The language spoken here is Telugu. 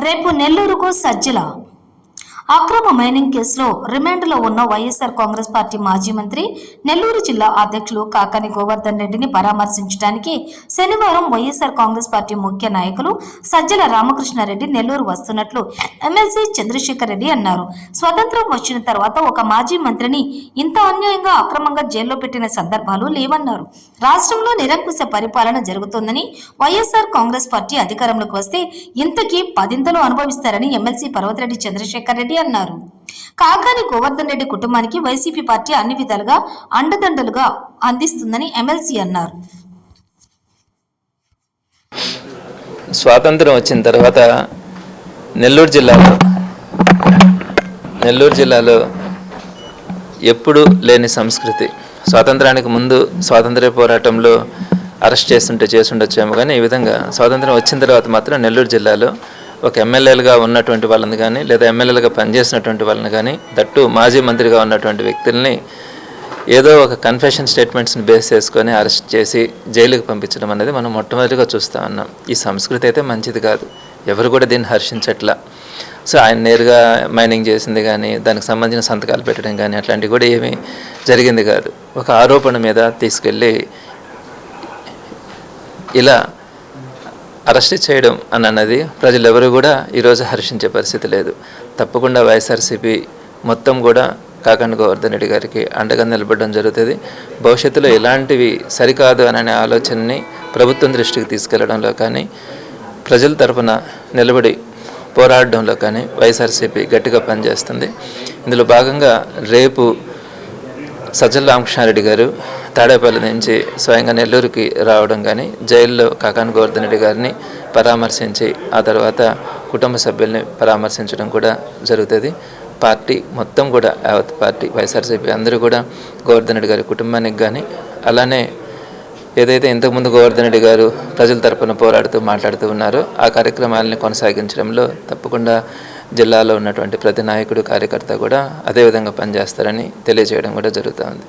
రేపు నెల్లూరుకు సజ్జల అక్రమ మైనింగ్ కేసులో రిమాండ్లో ఉన్న వైఎస్ఆర్ కాంగ్రెస్ పార్టీ మాజీ మంత్రి నెల్లూరు జిల్లా అధ్యక్షులు కాకాని గోవర్ధన్ రెడ్డిని పరామర్శించడానికి శనివారం వైఎస్ఆర్ కాంగ్రెస్ పార్టీ ముఖ్య నాయకులు సజ్జల రామకృష్ణారెడ్డి నెల్లూరు వస్తున్నట్లు ఎమ్మెల్సీ చంద్రశేఖర్ రెడ్డి అన్నారు. స్వతంత్రం వచ్చిన తర్వాత ఒక మాజీ మంత్రిని ఇంత అన్యాయంగా అక్రమంగా జైల్లో పెట్టిన సందర్భాలు లేవన్నారు. రాష్ట్రంలో నిరంకుశ పరిపాలన జరుగుతోందని, వైఎస్ఆర్ కాంగ్రెస్ పార్టీ అధికారంలోకి వస్తే ఇంతకీ పదింతలు అనుభవిస్తారని ఎమ్మెల్సీ పర్వతిరెడ్డి చంద్రశేఖర్ రెడ్డి అన్నారు. కాకాని గోవర్ధన్ రెడ్డి కుటుంబానికి వైసీపీ పార్టీ అన్ని విధాలుగా అండదండలుగా అందిస్తుందని ఎమ్మెల్సీ అన్నారు. స్వాతంత్రం వచ్చిన తర్వాత నెల్లూరు జిల్లాలో ఎప్పుడు లేని సంస్కృతి. స్వాతంత్రానికి ముందు స్వాతంత్ర్య పోరాటంలో అరెస్ట్ చేసుండొచ్చేమో కానీ ఈ విధంగా స్వాతంత్రం వచ్చిన తర్వాత మాత్రం నెల్లూరు జిల్లాలో ఒక ఎమ్మెల్యేలుగా ఉన్నటువంటి వాళ్ళని కానీ లేదా ఎమ్మెల్యేలుగా పనిచేసినటువంటి వాళ్ళని కానీ దట్టు మాజీ మంత్రిగా ఉన్నటువంటి వ్యక్తుల్ని ఏదో ఒక కన్ఫెషన్ స్టేట్మెంట్స్ని బేస్ చేసుకొని అరెస్ట్ చేసి జైలుకి పంపించడం అనేది మనం మొట్టమొదటిగా చూస్తూ ఉన్నాం. ఈ సంస్కృతి అయితే మంచిది కాదు, ఎవరు కూడా దీన్ని హర్షించట్లా. సో ఆయన నేరుగా మైనింగ్ చేసింది కానీ దానికి సంబంధించిన సంతకాలు పెట్టడం కానీ అట్లాంటివి కూడా ఏమీ జరిగింది కాదు. ఒక ఆరోపణ మీద తీసుకెళ్ళి ఇలా అరెస్ట్ చేయడం అన్నది ప్రజలు ఎవరు కూడా ఈరోజు హర్షించే పరిస్థితి లేదు. తప్పకుండా వైఎస్ఆర్సీపీ మొత్తం కూడా కాకాని గోవర్ధన్ రెడ్డి గారికి అండగా నిలబడడం జరుగుతుంది. భవిష్యత్తులో ఇలాంటివి సరికాదు అనే ఆలోచనని ప్రభుత్వం దృష్టికి తీసుకెళ్లడంలో కానీ ప్రజల తరఫున నిలబడి పోరాడడంలో కానీ వైఎస్ఆర్సీపీ గట్టిగా పనిచేస్తుంది. ఇందులో భాగంగా రేపు సజ్జల రామకృష్ణారెడ్డి గారు తాడేపల్లి నుంచి స్వయంగా నెల్లూరుకి రావడం కానీ జైల్లో కాకాని గోవర్ధన్ రెడ్డి గారిని పరామర్శించి ఆ తర్వాత కుటుంబ సభ్యుల్ని పరామర్శించడం కూడా జరుగుతుంది. పార్టీ మొత్తం కూడా యావత్ పార్టీ వైఎస్ఆర్సీపీ అందరూ కూడా గోవర్ధన్ రెడ్డి గారి కుటుంబానికి కానీ అలానే ఏదైతే ఇంతకుముందు గోవర్ధన్ రెడ్డి గారు ప్రజల తరపున పోరాడుతూ మాట్లాడుతూ ఉన్నారో ఆ కార్యక్రమాలని కొనసాగించడంలో తప్పకుండా జిల్లాలో ఉన్నటువంటి ప్రతి నాయకుడు కార్యకర్త కూడా అదేవిధంగా పనిచేస్తారని తెలియజేయడం కూడా జరుగుతూ ఉంది.